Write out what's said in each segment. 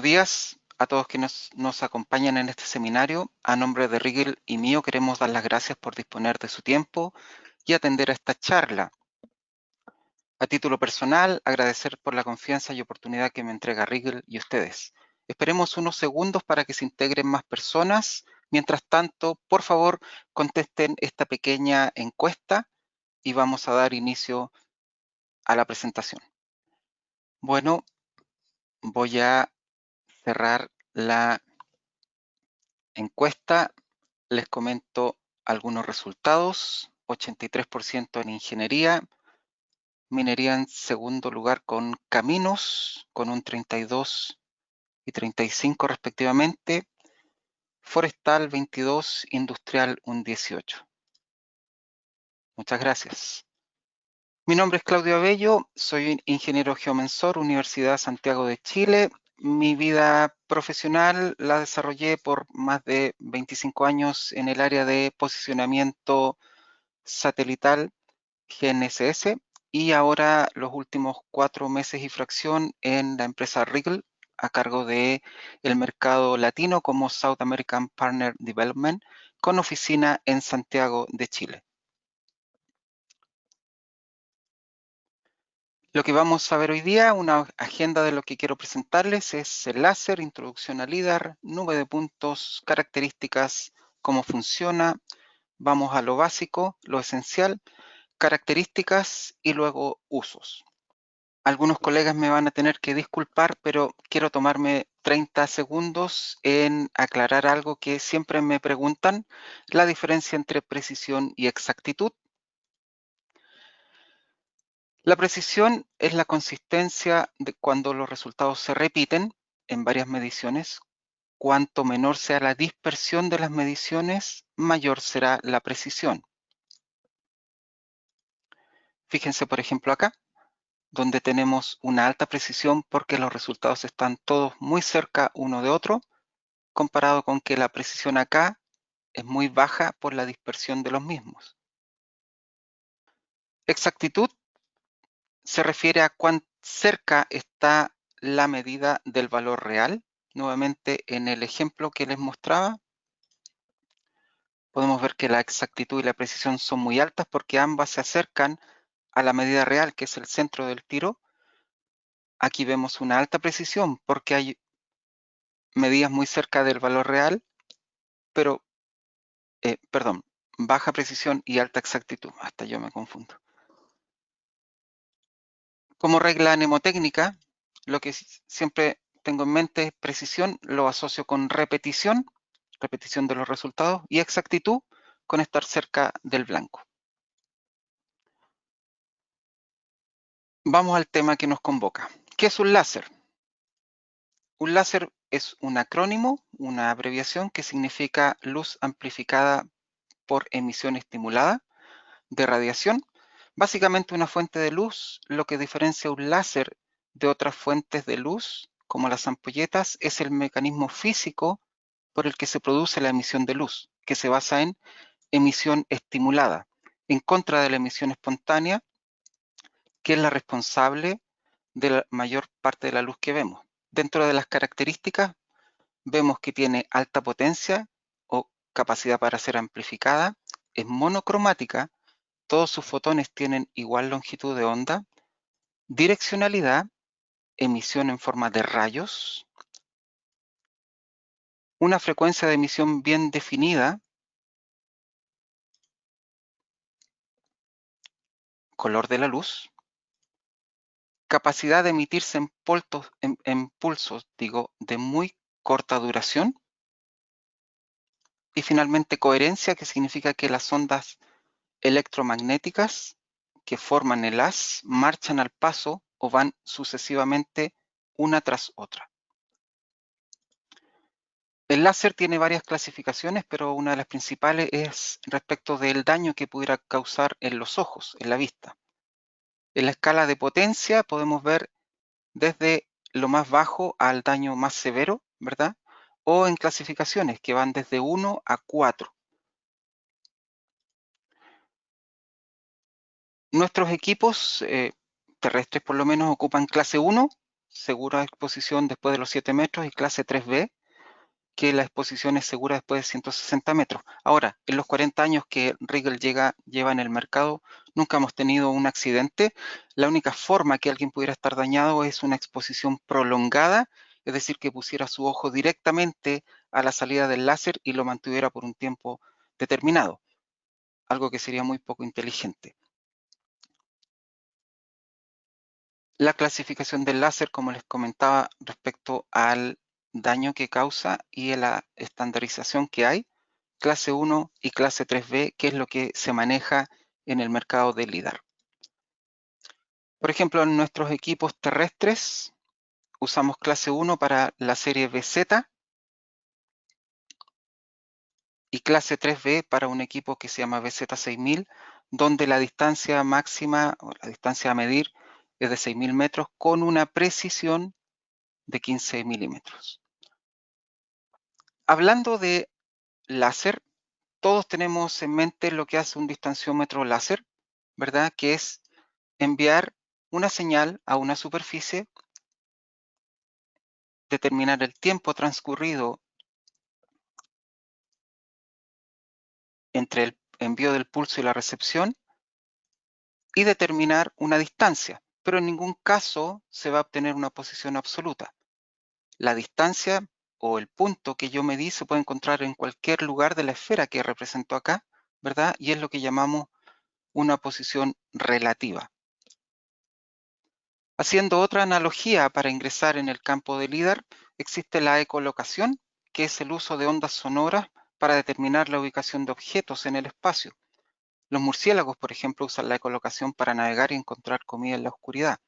Buenos días a todos quienes nos acompañan en este seminario. A nombre de Rigel y mío queremos dar las gracias por disponer de su tiempo y atender a esta charla. A título personal, agradecer por la confianza y oportunidad que me entrega Rigel y ustedes. Esperemos unos segundos para que se integren más personas. Mientras tanto, por favor, contesten esta pequeña encuesta y vamos a dar inicio a la presentación. Bueno, voy a cerrar la encuesta. Les comento algunos resultados. 83% en ingeniería, minería en segundo lugar con caminos, con un 32 y 35 respectivamente, forestal 22, industrial un 18. Muchas gracias. Mi nombre es Claudio Abello, soy ingeniero geomensor, Universidad Santiago de Chile. Mi vida profesional la desarrollé por más de 25 años en el área de posicionamiento satelital GNSS y ahora los últimos 4 meses y fracción en la empresa Rigel a cargo de el mercado latino como South American Partner Development con oficina en Santiago de Chile. Lo que vamos a ver hoy día, una agenda de lo que quiero presentarles es el láser, introducción a LIDAR, nube de puntos, características, cómo funciona. Vamos a lo básico, lo esencial, características y luego usos. Algunos colegas me van a tener que disculpar, pero quiero tomarme 30 segundos en aclarar algo que siempre me preguntan, la diferencia entre precisión y exactitud. La precisión es la consistencia de cuando los resultados se repiten en varias mediciones. Cuanto menor sea la dispersión de las mediciones, mayor será la precisión. Fíjense, por ejemplo, acá, donde tenemos una alta precisión porque los resultados están todos muy cerca uno de otro, comparado con que la precisión acá es muy baja por la dispersión de los mismos. Exactitud se refiere a cuán cerca está la medida del valor real. Nuevamente, en el ejemplo que les mostraba, podemos ver que la exactitud y la precisión son muy altas porque ambas se acercan a la medida real, que es el centro del tiro. Aquí vemos una alta precisión porque hay medidas muy cerca del valor real, pero, perdón, baja precisión y alta exactitud. Hasta yo me confundo. Como regla mnemotécnica, lo que siempre tengo en mente es precisión, lo asocio con repetición, repetición de los resultados, y exactitud con estar cerca del blanco. Vamos al tema que nos convoca. ¿Qué es un láser? Un láser es un acrónimo, una abreviación que significa luz amplificada por emisión estimulada de radiación. Básicamente una fuente de luz. Lo que diferencia un láser de otras fuentes de luz, como las ampolletas, es el mecanismo físico por el que se produce la emisión de luz, que se basa en emisión estimulada, en contra de la emisión espontánea, que es la responsable de la mayor parte de la luz que vemos. Dentro de las características, vemos que tiene alta potencia o capacidad para ser amplificada, es monocromática, todos sus fotones tienen igual longitud de onda, direccionalidad, emisión en forma de rayos, una frecuencia de emisión bien definida, color de la luz, capacidad de emitirse en pulsos, de muy corta duración, y finalmente coherencia, que significa que las ondas electromagnéticas que forman el haz marchan al paso o van sucesivamente una tras otra. El láser tiene varias clasificaciones, pero una de las principales es respecto del daño que pudiera causar en los ojos, en la vista. En la escala de potencia podemos ver desde lo más bajo al daño más severo, ¿verdad? O en clasificaciones que van desde 1 a 4. Nuestros equipos terrestres por lo menos ocupan clase 1, segura exposición después de los 7 metros, y clase 3B, que la exposición es segura después de 160 metros. Ahora, en los 40 años que Rigel lleva en el mercado, nunca hemos tenido un accidente. La única forma que alguien pudiera estar dañado es una exposición prolongada, es decir, que pusiera su ojo directamente a la salida del láser y lo mantuviera por un tiempo determinado, algo que sería muy poco inteligente. La clasificación del láser, como les comentaba, respecto al daño que causa y a la estandarización que hay, clase 1 y clase 3B, que es lo que se maneja en el mercado de LIDAR. Por ejemplo, en nuestros equipos terrestres usamos clase 1 para la serie BZ y clase 3B para un equipo que se llama BZ6000, donde la distancia máxima o la distancia a medir es de 6.000 metros con una precisión de 15 milímetros. Hablando de láser, todos tenemos en mente lo que hace un distanciómetro láser, ¿verdad? Que es enviar una señal a una superficie, determinar el tiempo transcurrido entre el envío del pulso y la recepción y determinar una distancia, pero en ningún caso se va a obtener una posición absoluta. La distancia o el punto que yo medí se puede encontrar en cualquier lugar de la esfera que represento acá, ¿verdad? Y es lo que llamamos una posición relativa. Haciendo otra analogía para ingresar en el campo de LIDAR, existe la ecolocación, que es el uso de ondas sonoras para determinar la ubicación de objetos en el espacio. Los murciélagos, por ejemplo, usan la ecolocación para navegar y encontrar comida en la oscuridad.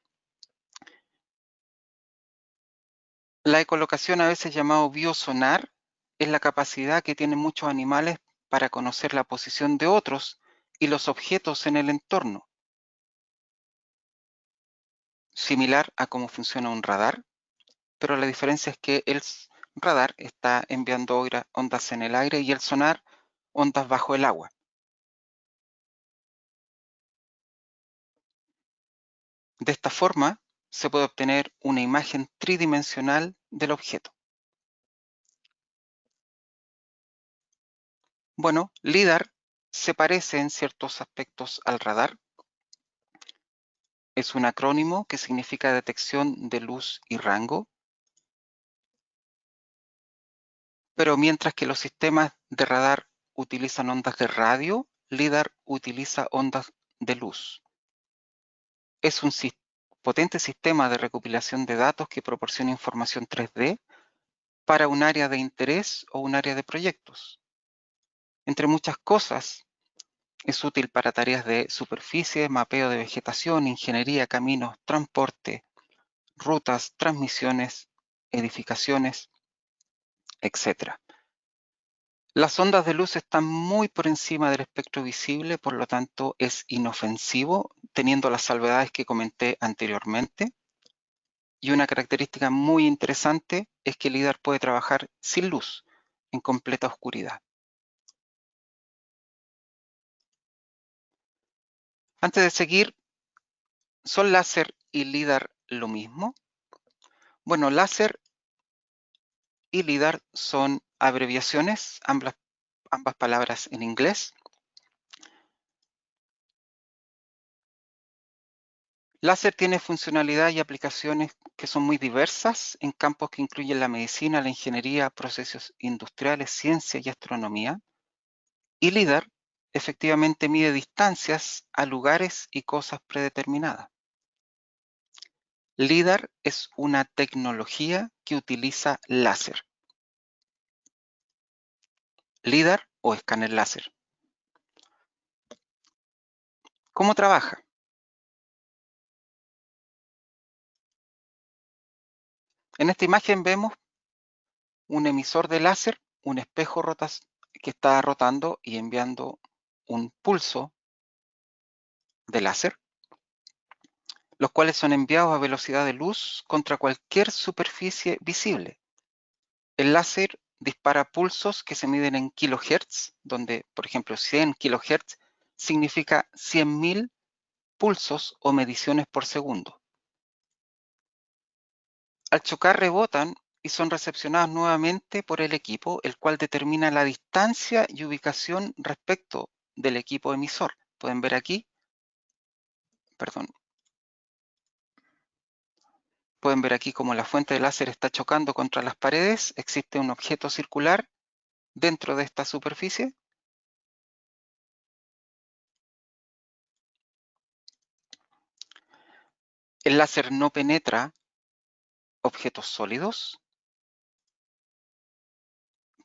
La ecolocación, a veces llamado biosonar, es la capacidad que tienen muchos animales para conocer la posición de otros y los objetos en el entorno, similar a cómo funciona un radar, pero la diferencia es que el radar está enviando ondas en el aire y el sonar ondas bajo el agua. De esta forma, se puede obtener una imagen tridimensional del objeto. Bueno, LIDAR se parece en ciertos aspectos al radar. Es un acrónimo que significa detección de luz y rango, pero mientras que los sistemas de radar utilizan ondas de radio, LIDAR utiliza ondas de luz. Es un potente sistema de recopilación de datos que proporciona información 3D para un área de interés o un área de proyectos. Entre muchas cosas, es útil para tareas de superficie, mapeo de vegetación, ingeniería, caminos, transporte, rutas, transmisiones, edificaciones, etc. Las ondas de luz están muy por encima del espectro visible, por lo tanto es inofensivo, teniendo las salvedades que comenté anteriormente. Y una característica muy interesante es que el LIDAR puede trabajar sin luz, en completa oscuridad. Antes de seguir, ¿son láser y LIDAR lo mismo? Bueno, láser y LIDAR son abreviaciones, ambas palabras en inglés. Láser tiene funcionalidad y aplicaciones que son muy diversas en campos que incluyen la medicina, la ingeniería, procesos industriales, ciencia y astronomía. Y LIDAR efectivamente mide distancias a lugares y cosas predeterminadas. LIDAR es una tecnología que utiliza láser. LIDAR o escáner láser. ¿Cómo trabaja? En esta imagen vemos un emisor de láser, un espejo que está rotando y enviando un pulso de láser, los cuales son enviados a velocidad de luz contra cualquier superficie visible. El láser dispara pulsos que se miden en kilohertz, donde, por ejemplo, 100 kilohertz significa 100.000 pulsos o mediciones por segundo. Al chocar rebotan y son recepcionados nuevamente por el equipo, el cual determina la distancia y ubicación respecto del equipo emisor. Pueden ver aquí, perdón, pueden ver aquí como la fuente de láser está chocando contra las paredes. Existe un objeto circular dentro de esta superficie. El láser no penetra objetos sólidos,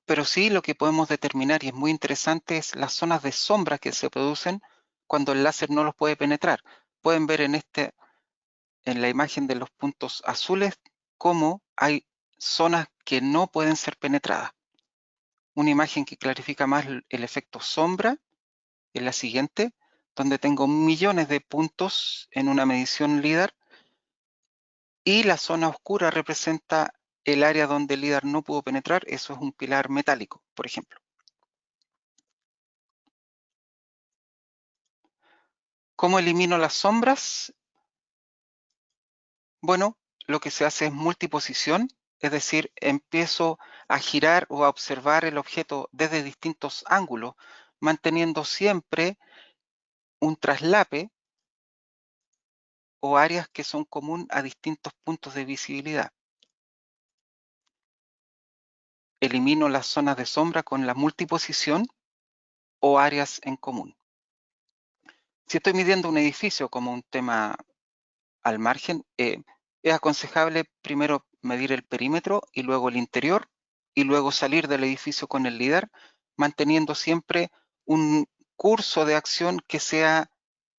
pero sí lo que podemos determinar, y es muy interesante, es las zonas de sombra que se producen cuando el láser no los puede penetrar. Pueden ver en la imagen de los puntos azules cómo hay zonas que no pueden ser penetradas. Una imagen que clarifica más el efecto sombra es la siguiente, donde tengo millones de puntos en una medición LIDAR y la zona oscura representa el área donde el LIDAR no pudo penetrar. Eso es un pilar metálico, por ejemplo. ¿Cómo elimino las sombras? Bueno, lo que se hace es multiposición, es decir, empiezo a girar o a observar el objeto desde distintos ángulos, manteniendo siempre un traslape o áreas que son común a distintos puntos de visibilidad. Elimino las zonas de sombra con la multiposición o áreas en común. Si estoy midiendo un edificio como un tema al margen, es aconsejable primero medir el perímetro y luego el interior y luego salir del edificio con el LIDAR, manteniendo siempre un curso de acción que sea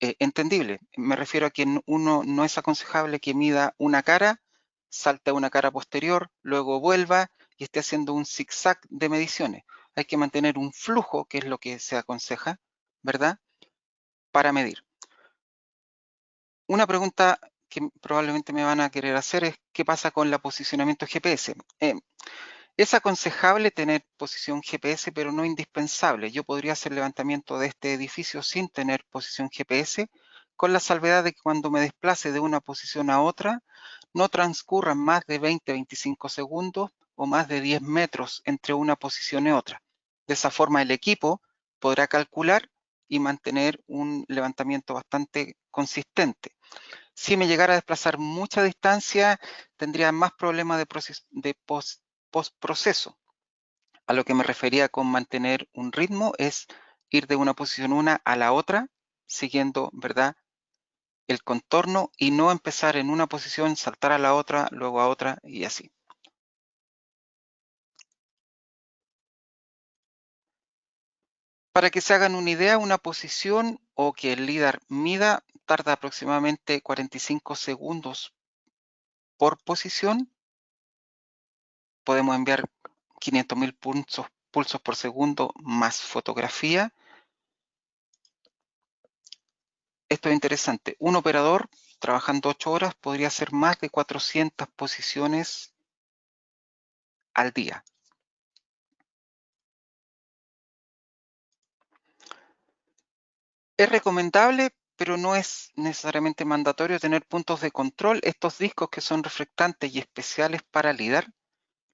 entendible. Me refiero a que uno no es aconsejable que mida una cara, salte a una cara posterior, luego vuelva y esté haciendo un zigzag de mediciones. Hay que mantener un flujo, que es lo que se aconseja, ¿verdad? Para medir. Una pregunta que probablemente me van a querer hacer es ¿qué pasa con la posicionamiento GPS? Es aconsejable tener posición GPS, pero no indispensable. Yo podría hacer levantamiento de este edificio sin tener posición GPS, con la salvedad de que cuando me desplace de una posición a otra, no transcurran más de 20-25 segundos o más de 10 metros entre una posición y otra. De esa forma el equipo podrá calcular y mantener un levantamiento bastante consistente. Si me llegara a desplazar mucha distancia, tendría más problemas de postproceso. A lo que me refería con mantener un ritmo es ir de una posición una a la otra, siguiendo, ¿verdad?, el contorno y no empezar en una posición, saltar a la otra, luego a otra y así. Para que se hagan una idea, una posición o que el LIDAR mida tarda aproximadamente 45 segundos por posición. Podemos enviar 500.000 pulsos por segundo más fotografía. Esto es interesante. Un operador trabajando 8 horas podría hacer más de 400 posiciones al día. Es recomendable, pero no es necesariamente mandatorio tener puntos de control. Estos discos que son reflectantes y especiales para LIDAR,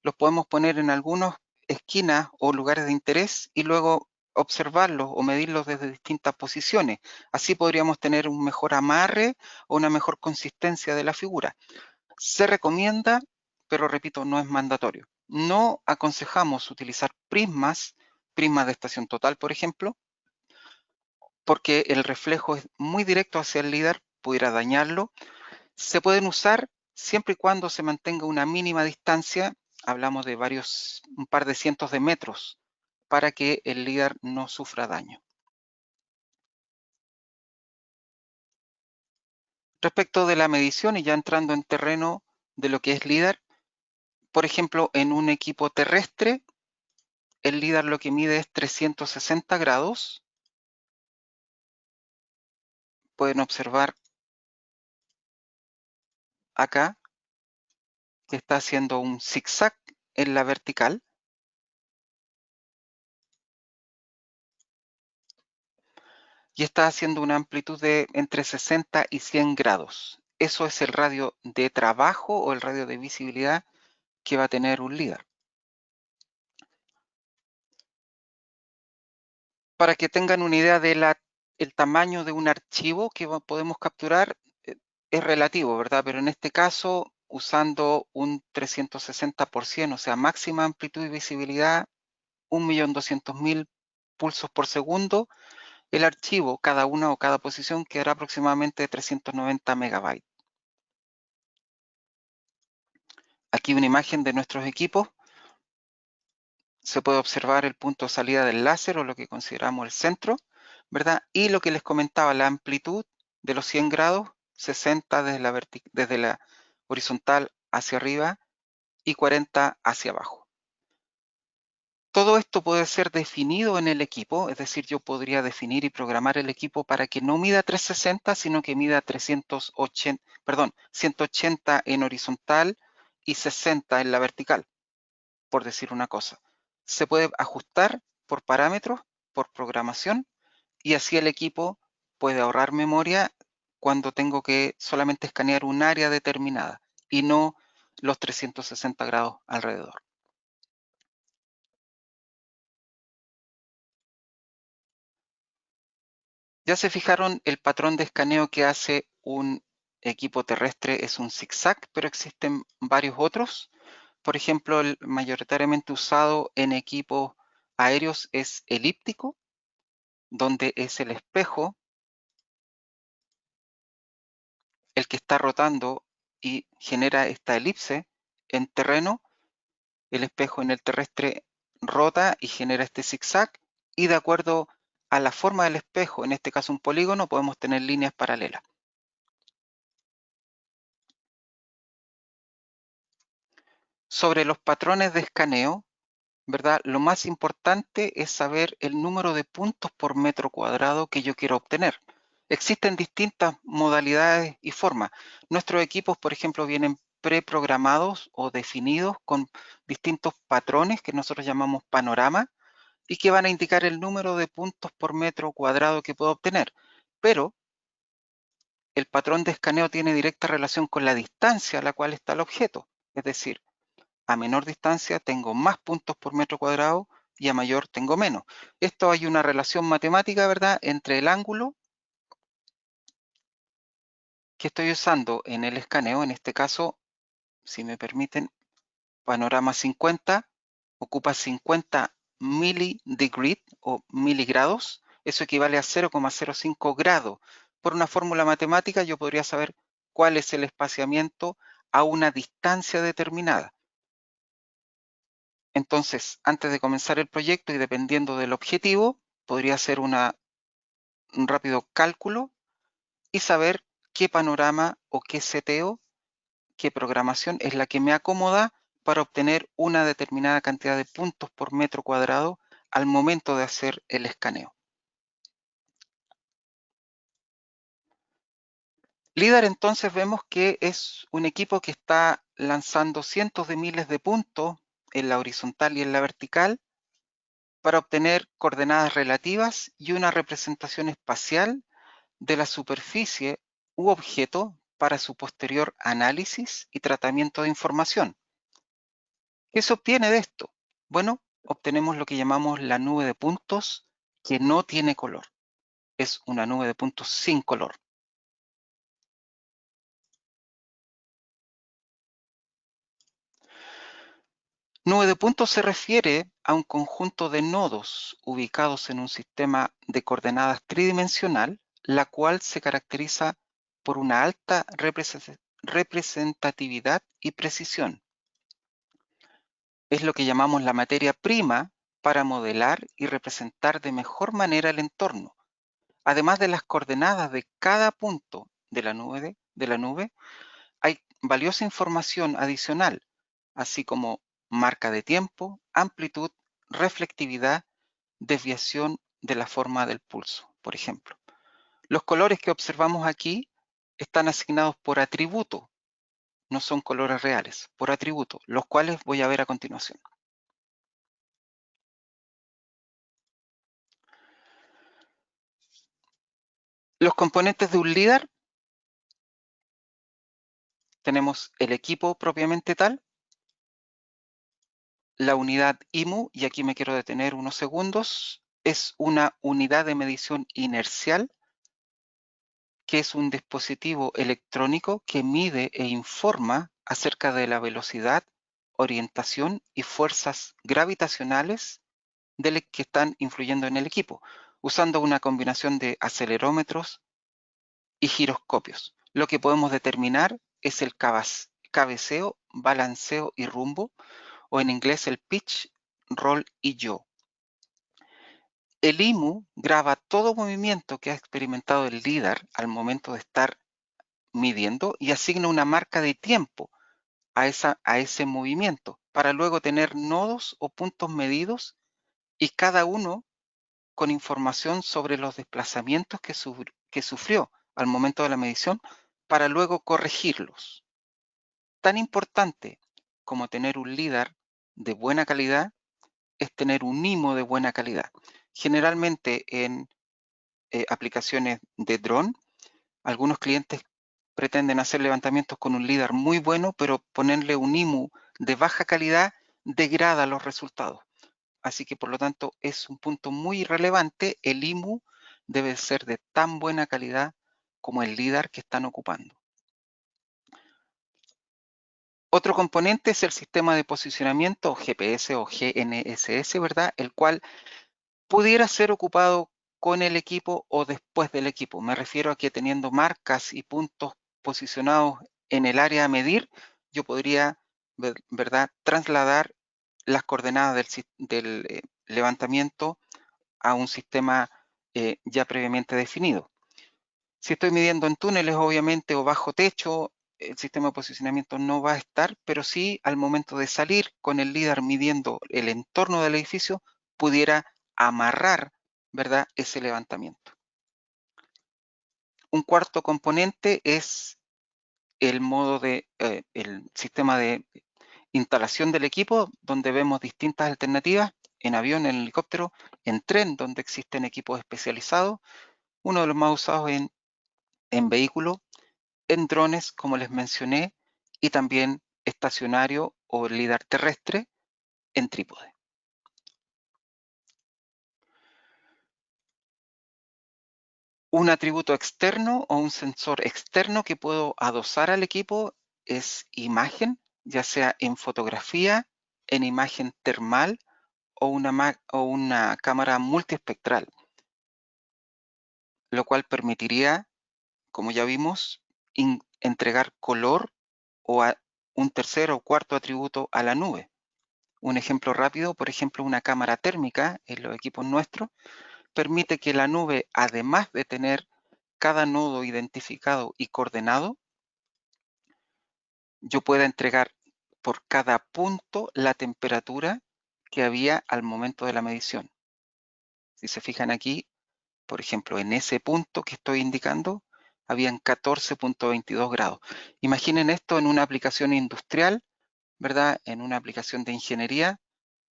los podemos poner en algunas esquinas o lugares de interés y luego observarlos o medirlos desde distintas posiciones. Así podríamos tener un mejor amarre o una mejor consistencia de la figura. Se recomienda, pero repito, no es mandatorio. No aconsejamos utilizar prismas de estación total, por ejemplo, porque el reflejo es muy directo hacia el LIDAR, pudiera dañarlo. Se pueden usar siempre y cuando se mantenga una mínima distancia, hablamos de un par de cientos de metros, para que el LIDAR no sufra daño. Respecto de la medición y ya entrando en terreno de lo que es LIDAR, por ejemplo, en un equipo terrestre, el LIDAR lo que mide es 360 grados. Pueden observar acá que está haciendo un zigzag en la vertical y está haciendo una amplitud de entre 60 y 100 grados. eso es el radio de trabajo o el radio de visibilidad que va a tener un LIDAR. Para que tengan una idea del tamaño de un archivo que podemos capturar, es relativo, ¿verdad? Pero en este caso, usando un 360%, o sea, máxima amplitud y visibilidad, 1.200.000 pulsos por segundo, el archivo, cada una o cada posición, quedará aproximadamente de 390 megabytes. Aquí una imagen de nuestros equipos. Se puede observar el punto de salida del láser o lo que consideramos el centro, ¿verdad? Y lo que les comentaba, la amplitud de los 100 grados, 60 desde la horizontal hacia arriba y 40 hacia abajo. Todo esto puede ser definido en el equipo, es decir, yo podría definir y programar el equipo para que no mida 360, sino que mida 180 en horizontal y 60 en la vertical, por decir una cosa. Se puede ajustar por parámetros, por programación, y así el equipo puede ahorrar memoria cuando tengo que solamente escanear un área determinada y no los 360 grados alrededor. Ya se fijaron, el patrón de escaneo que hace un equipo terrestre es un zigzag, pero existen varios otros. Por ejemplo, el mayoritariamente usado en equipos aéreos es elíptico, donde es el espejo el que está rotando y genera esta elipse en terreno. El espejo en el terrestre rota y genera este zigzag, y de acuerdo a la forma del espejo, en este caso un polígono, podemos tener líneas paralelas. Sobre los patrones de escaneo, ¿verdad? Lo más importante es saber el número de puntos por metro cuadrado que yo quiero obtener. Existen distintas modalidades y formas. Nuestros equipos, por ejemplo, vienen preprogramados o definidos con distintos patrones que nosotros llamamos panorama y que van a indicar el número de puntos por metro cuadrado que puedo obtener. Pero el patrón de escaneo tiene directa relación con la distancia a la cual está el objeto. Es decir, a menor distancia tengo más puntos por metro cuadrado y a mayor tengo menos. Esto hay una relación matemática, ¿verdad?, entre el ángulo que estoy usando en el escaneo, en este caso, si me permiten, panorama 50, ocupa 50 milidegrees o miligrados, eso equivale a 0,05 grados. Por una fórmula matemática yo podría saber cuál es el espaciamiento a una distancia determinada. Entonces, antes de comenzar el proyecto y dependiendo del objetivo, podría hacer un rápido cálculo y saber qué panorama o qué seteo, qué programación es la que me acomoda para obtener una determinada cantidad de puntos por metro cuadrado al momento de hacer el escaneo. LIDAR entonces vemos que es un equipo que está lanzando cientos de miles de puntos en la horizontal y en la vertical para obtener coordenadas relativas y una representación espacial de la superficie u objeto para su posterior análisis y tratamiento de información. ¿Qué se obtiene de esto? Bueno, obtenemos lo que llamamos la nube de puntos que no tiene color. Es una nube de puntos sin color. Nube de puntos se refiere a un conjunto de nodos ubicados en un sistema de coordenadas tridimensional, la cual se caracteriza por una alta representatividad y precisión. Es lo que llamamos la materia prima para modelar y representar de mejor manera el entorno. Además de las coordenadas de cada punto de la nube, hay valiosa información adicional, así como marca de tiempo, amplitud, reflectividad, desviación de la forma del pulso, por ejemplo. Los colores que observamos aquí están asignados por atributo, no son colores reales, por atributo, los cuales voy a ver a continuación. Los componentes de un LIDAR tenemos el equipo propiamente tal, la unidad IMU, y aquí me quiero detener unos segundos, es una unidad de medición inercial, que es un dispositivo electrónico que mide e informa acerca de la velocidad, orientación y fuerzas gravitacionales que están influyendo en el equipo, usando una combinación de acelerómetros y giroscopios. Lo que podemos determinar es el cabeceo, balanceo y rumbo, o en inglés el pitch, roll y yaw. El IMU graba todo movimiento que ha experimentado el LIDAR al momento de estar midiendo y asigna una marca de tiempo a ese movimiento para luego tener nodos o puntos medidos, y cada uno con información sobre los desplazamientos que sufrió al momento de la medición para luego corregirlos. Tan importante como tener un LIDAR de buena calidad es tener un IMU de buena calidad. Generalmente en aplicaciones de dron, algunos clientes pretenden hacer levantamientos con un LIDAR muy bueno, pero ponerle un IMU de baja calidad degrada los resultados. Así que por lo tanto es un punto muy relevante. El IMU debe ser de tan buena calidad como el LIDAR que están ocupando. Otro componente es el sistema de posicionamiento, GPS o GNSS, ¿verdad? El cual pudiera ser ocupado con el equipo o después del equipo. Me refiero a que teniendo marcas y puntos posicionados en el área a medir, yo podría, ¿verdad?, trasladar las coordenadas del levantamiento a un sistema ya previamente definido. Si estoy midiendo en túneles, obviamente, o bajo techo, el sistema de posicionamiento no va a estar, pero sí al momento de salir con el LIDAR midiendo el entorno del edificio, pudiera amarrar, ¿verdad?, ese levantamiento. Un cuarto componente es el el sistema de instalación del equipo, donde vemos distintas alternativas: en avión, en helicóptero, en tren, donde existen equipos especializados, uno de los más usados en vehículos, en drones, como les mencioné, y también estacionario o LIDAR terrestre en trípode. Un atributo externo o un sensor externo que puedo adosar al equipo es imagen, ya sea en fotografía, en imagen termal o una cámara multiespectral, lo cual permitiría, como ya vimos, entregar color o un tercer o cuarto atributo a la nube. Un ejemplo rápido, por ejemplo, una cámara térmica en los equipos nuestros permite que la nube, además de tener cada nodo identificado y coordenado, yo pueda entregar por cada punto la temperatura que había al momento de la medición. Si se fijan aquí, por ejemplo, en ese punto que estoy indicando, habían 14.22 grados. Imaginen esto en una aplicación industrial, ¿verdad? En una aplicación de ingeniería,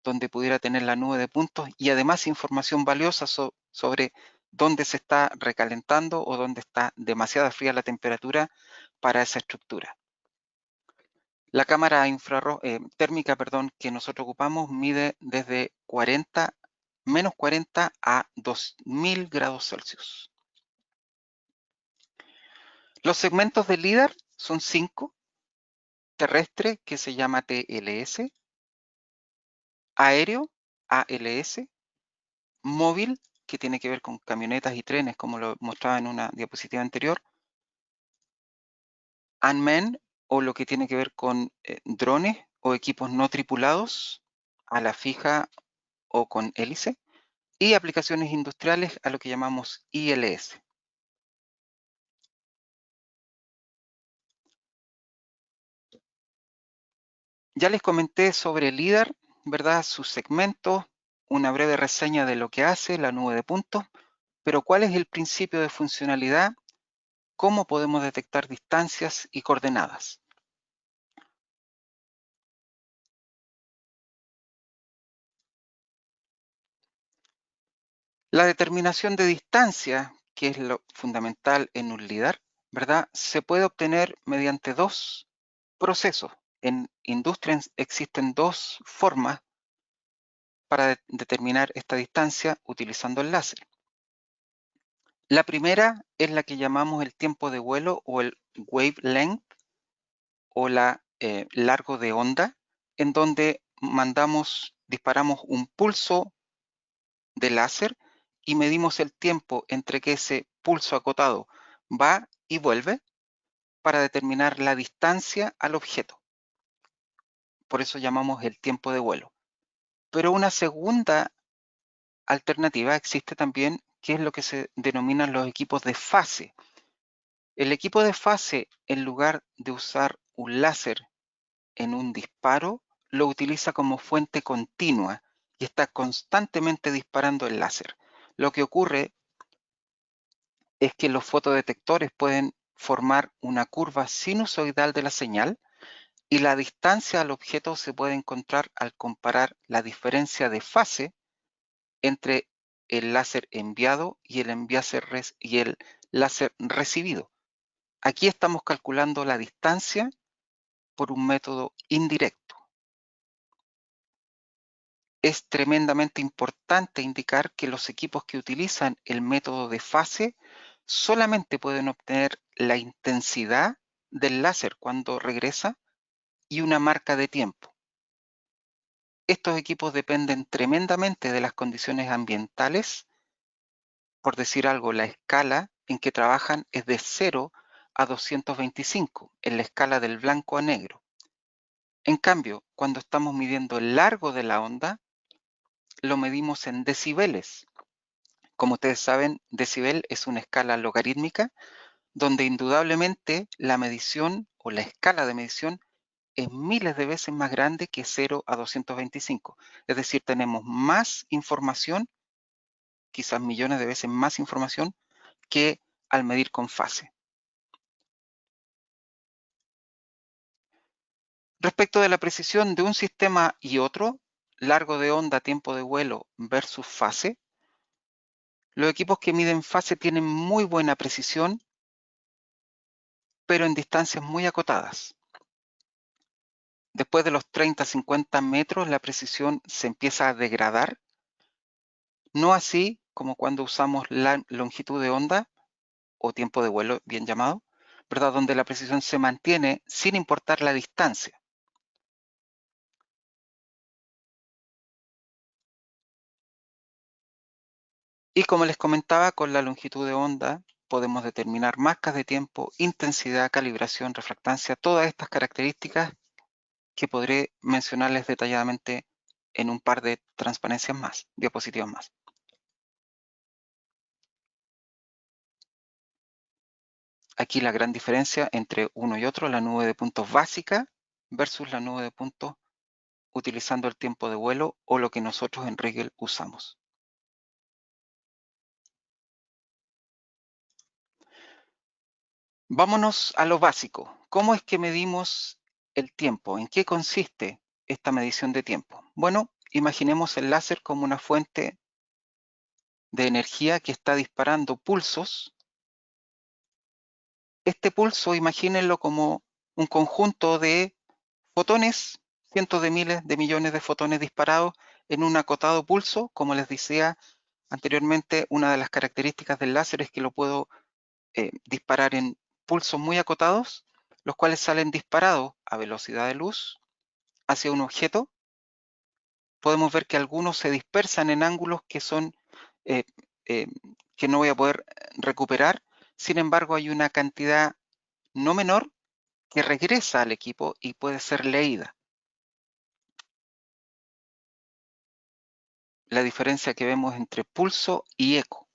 donde pudiera tener la nube de puntos y además información valiosa sobre dónde se está recalentando o dónde está demasiado fría la temperatura para esa estructura. La cámara térmica, perdón, que nosotros ocupamos mide desde menos 40 a 2000 grados Celsius. Los segmentos del LIDAR son 5: terrestre, que se llama TLS, aéreo, ALS, móvil, que tiene que ver con camionetas y trenes, como lo mostraba en una diapositiva anterior, unmanned, o lo que tiene que ver con drones o equipos no tripulados, a la fija o con hélice, y aplicaciones industriales, a lo que llamamos ILS. Ya les comenté sobre el LIDAR, ¿verdad? Sus segmentos, una breve reseña de lo que hace la nube de puntos, pero ¿cuál es el principio de funcionalidad? ¿Cómo podemos detectar distancias y coordenadas? La determinación de distancia, que es lo fundamental en un LIDAR, ¿verdad?, se puede obtener mediante dos procesos. En industria existen dos formas para determinar esta distancia utilizando el láser. La primera es la que llamamos el tiempo de vuelo o el wavelength o la largo de onda, en donde disparamos un pulso de láser y medimos el tiempo entre que ese pulso acotado va y vuelve para determinar la distancia al objeto. Por eso llamamos el tiempo de vuelo. Pero una segunda alternativa existe también, que es lo que se denominan los equipos de fase. El equipo de fase, en lugar de usar un láser en un disparo, lo utiliza como fuente continua y está constantemente disparando el láser. Lo que ocurre es que los fotodetectores pueden formar una curva sinusoidal de la señal y la distancia al objeto se puede encontrar al comparar la diferencia de fase entre el láser enviado y el láser recibido. Aquí estamos calculando la distancia por un método indirecto. Es tremendamente importante indicar que los equipos que utilizan el método de fase solamente pueden obtener la intensidad del láser cuando regresa y una marca de tiempo. Estos equipos dependen tremendamente de las condiciones ambientales. Por decir algo, la escala en que trabajan es de 0 a 225, en la escala del blanco a negro. En cambio, cuando estamos midiendo el largo de la onda, lo medimos en decibeles. Como ustedes saben, decibel es una escala logarítmica donde indudablemente la medición o la escala de medición es miles de veces más grande que 0 a 225. Es decir, tenemos más información, quizás millones de veces más información que al medir con fase. Respecto de la precisión de un sistema y otro, largo de onda, tiempo de vuelo versus fase, los equipos que miden fase tienen muy buena precisión, pero en distancias muy acotadas. Después de los 30-50 metros, la precisión se empieza a degradar, no así como cuando usamos la longitud de onda o tiempo de vuelo, bien llamado, ¿verdad? Donde la precisión se mantiene sin importar la distancia. Y como les comentaba, con la longitud de onda podemos determinar marcas de tiempo, intensidad, calibración, refractancia, todas estas características que podré mencionarles detalladamente en un par de transparencias más, diapositivas más. Aquí la gran diferencia entre uno y otro, la nube de puntos básica versus la nube de puntos utilizando el tiempo de vuelo o lo que nosotros en Rigel usamos. Vámonos a lo básico. ¿Cómo es que medimos el tiempo? ¿En qué consiste esta medición de tiempo? Bueno, imaginemos el láser como una fuente de energía que está disparando pulsos. Este pulso, imagínenlo como un conjunto de fotones, cientos de miles de millones de fotones disparados en un acotado pulso. Como les decía anteriormente, una de las características del láser es que lo puedo disparar en pulsos muy acotados, los cuales salen disparados a velocidad de luz hacia un objeto. Podemos ver que algunos se dispersan en ángulos que son eh, eh, que no voy a poder recuperar. Sin embargo, hay una cantidad no menor que regresa al equipo y puede ser leída. La diferencia que vemos entre pulso y eco.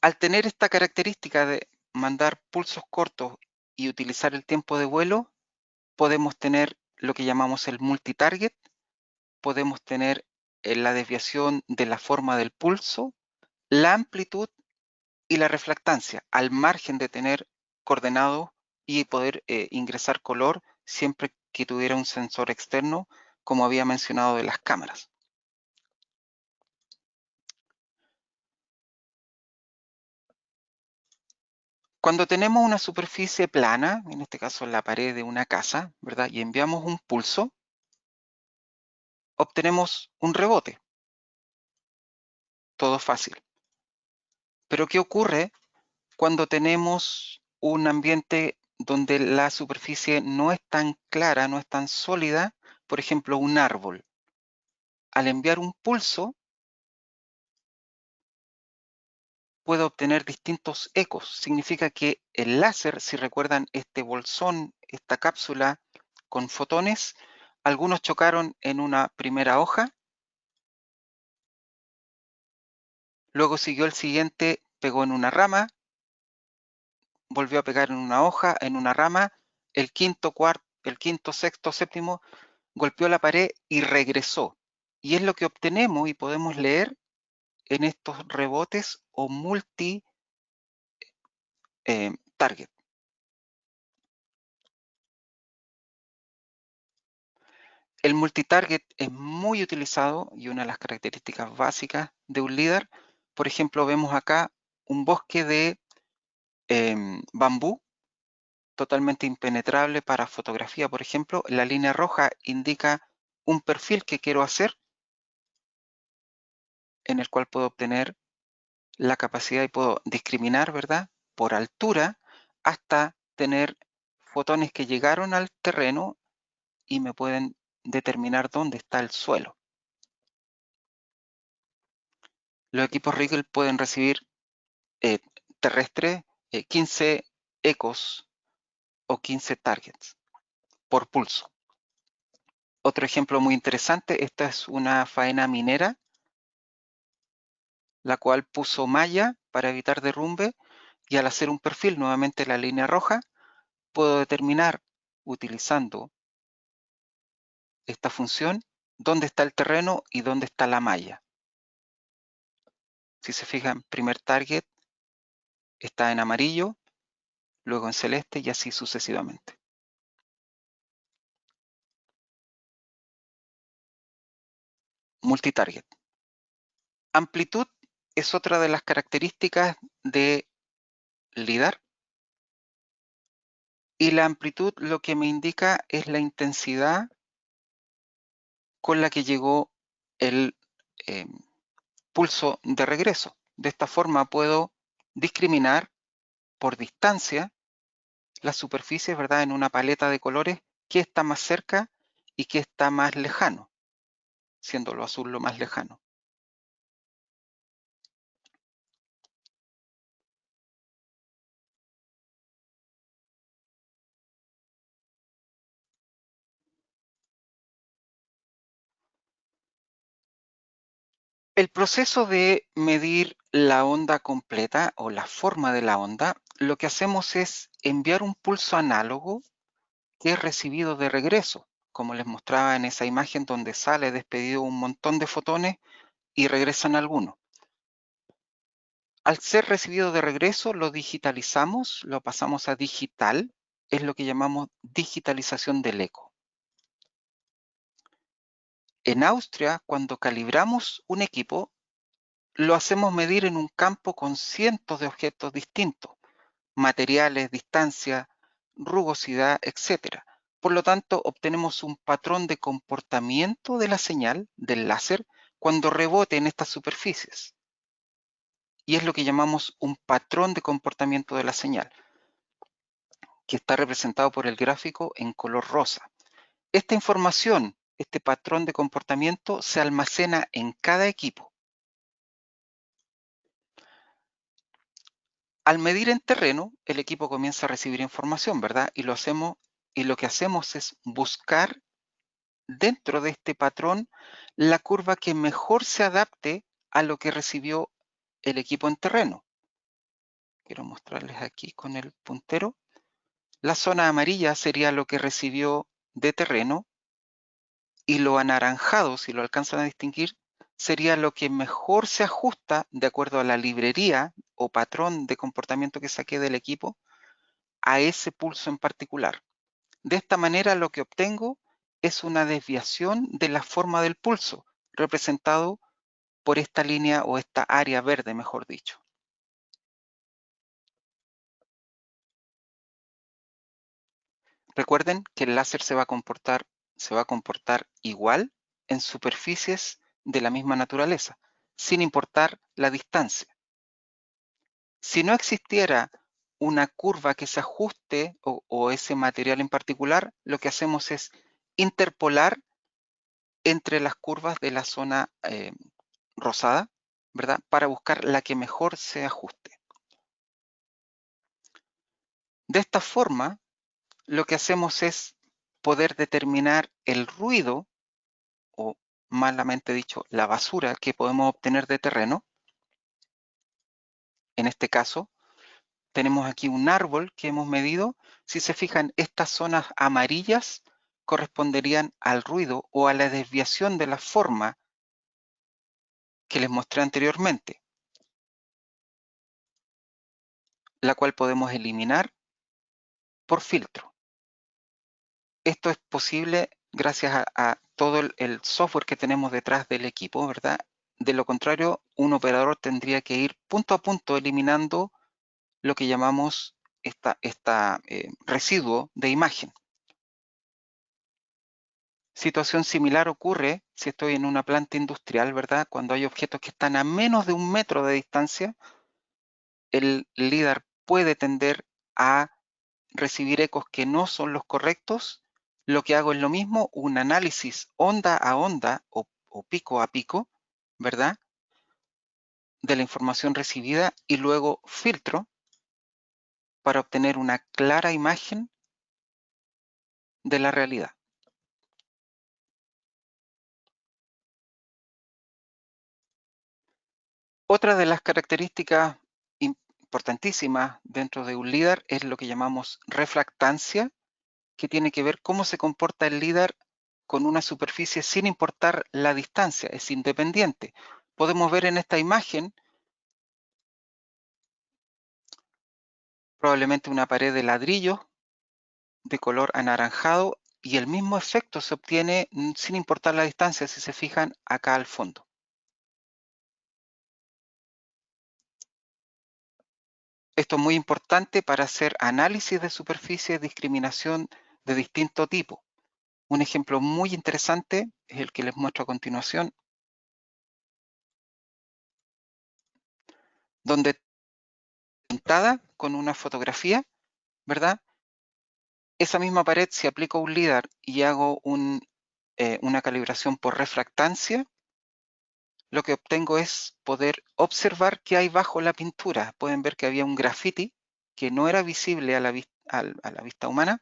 Al tener esta característica de mandar pulsos cortos y utilizar el tiempo de vuelo, podemos tener lo que llamamos el multitarget, podemos tener la desviación de la forma del pulso, la amplitud y la refractancia, al margen de tener coordenado y poder ingresar color siempre que tuviera un sensor externo, como había mencionado de las cámaras. Cuando tenemos una superficie plana, en este caso la pared de una casa, ¿verdad? Y enviamos un pulso, obtenemos un rebote. Todo fácil. Pero ¿qué ocurre cuando tenemos un ambiente donde la superficie no es tan clara, no es tan sólida? Por ejemplo, un árbol. Al enviar un pulso, puedo obtener distintos ecos. Significa que el láser, si recuerdan este bolsón, esta cápsula con fotones, algunos chocaron en una primera hoja, luego siguió el siguiente, pegó en una rama, volvió a pegar en una hoja, en una rama, el quinto, sexto, séptimo, golpeó la pared y regresó. Y es lo que obtenemos y podemos leer en estos rebotes o multi-target. El multitarget es muy utilizado y una de las características básicas de un LiDAR. Por ejemplo, vemos acá un bosque de bambú totalmente impenetrable para fotografía. Por ejemplo, la línea roja indica un perfil que quiero hacer en el cual puedo obtener la capacidad y puedo discriminar, ¿verdad? Por altura hasta tener fotones que llegaron al terreno y me pueden determinar dónde está el suelo. Los equipos Rigel pueden recibir terrestre 15 ecos o 15 targets por pulso. Otro ejemplo muy interesante, esta es una faena minera, la cual puso malla para evitar derrumbe y al hacer un perfil, nuevamente la línea roja, puedo determinar utilizando esta función dónde está el terreno y dónde está la malla. Si se fijan, primer target está en amarillo, luego en celeste y así sucesivamente. Multitarget. Amplitud es otra de las características de LiDAR. Y la amplitud lo que me indica es la intensidad con la que llegó el pulso de regreso. De esta forma puedo discriminar por distancia las superficies, ¿verdad? En una paleta de colores, qué está más cerca y qué está más lejano, siendo lo azul lo más lejano. El proceso de medir la onda completa o la forma de la onda, lo que hacemos es enviar un pulso análogo que es recibido de regreso, como les mostraba en esa imagen donde sale despedido un montón de fotones y regresan algunos. Al ser recibido de regreso, lo digitalizamos, lo pasamos a digital, es lo que llamamos digitalización del eco. En Austria, cuando calibramos un equipo, lo hacemos medir en un campo con cientos de objetos distintos, materiales, distancia, rugosidad, etc. Por lo tanto, obtenemos un patrón de comportamiento de la señal del láser cuando rebote en estas superficies. Y es lo que llamamos un patrón de comportamiento de la señal, que está representado por el gráfico en color rosa. Esta información, este patrón de comportamiento, se almacena en cada equipo. Al medir en terreno, el equipo comienza a recibir información, ¿verdad? Y lo que hacemos es buscar dentro de este patrón la curva que mejor se adapte a lo que recibió el equipo en terreno. Quiero mostrarles aquí con el puntero. La zona amarilla sería lo que recibió de terreno y lo anaranjado, si lo alcanzan a distinguir, sería lo que mejor se ajusta de acuerdo a la librería o patrón de comportamiento que saqué del equipo a ese pulso en particular. De esta manera lo que obtengo es una desviación de la forma del pulso, representado por esta línea o esta área verde, mejor dicho. Recuerden que el láser se va a comportar igual en superficies de la misma naturaleza, sin importar la distancia. Si no existiera una curva que se ajuste o ese material en particular, lo que hacemos es interpolar entre las curvas de la zona rosada, ¿verdad? Para buscar la que mejor se ajuste. De esta forma, lo que hacemos es poder determinar el ruido, o malamente dicho, la basura que podemos obtener de terreno. En este caso, tenemos aquí un árbol que hemos medido. Si se fijan, estas zonas amarillas corresponderían al ruido o a la desviación de la forma que les mostré anteriormente, la cual podemos eliminar por filtro. Esto es posible gracias a todo el software que tenemos detrás del equipo, ¿verdad? De lo contrario, un operador tendría que ir punto a punto eliminando lo que llamamos residuo de imagen. Situación similar ocurre si estoy en una planta industrial, ¿verdad? Cuando hay objetos que están a menos de 1 metro de distancia, el LIDAR puede tender a recibir ecos que no son los correctos. Lo que hago es lo mismo, un análisis onda a onda o pico a pico, ¿verdad? De la información recibida y luego filtro para obtener una clara imagen de la realidad. Otra de las características importantísimas dentro de un LIDAR es lo que llamamos refractancia, que tiene que ver cómo se comporta el LIDAR con una superficie sin importar la distancia, es independiente. Podemos ver en esta imagen probablemente una pared de ladrillo de color anaranjado y el mismo efecto se obtiene sin importar la distancia, si se fijan acá al fondo. Esto es muy importante para hacer análisis de superficie, discriminación de distinto tipo. Un ejemplo muy interesante es el que les muestro a continuación, donde pintada con una fotografía, ¿verdad? Esa misma pared, si aplico un LIDAR y hago una calibración por refractancia, lo que obtengo es poder observar qué hay bajo la pintura. Pueden ver que había un graffiti que no era visible a la vista humana,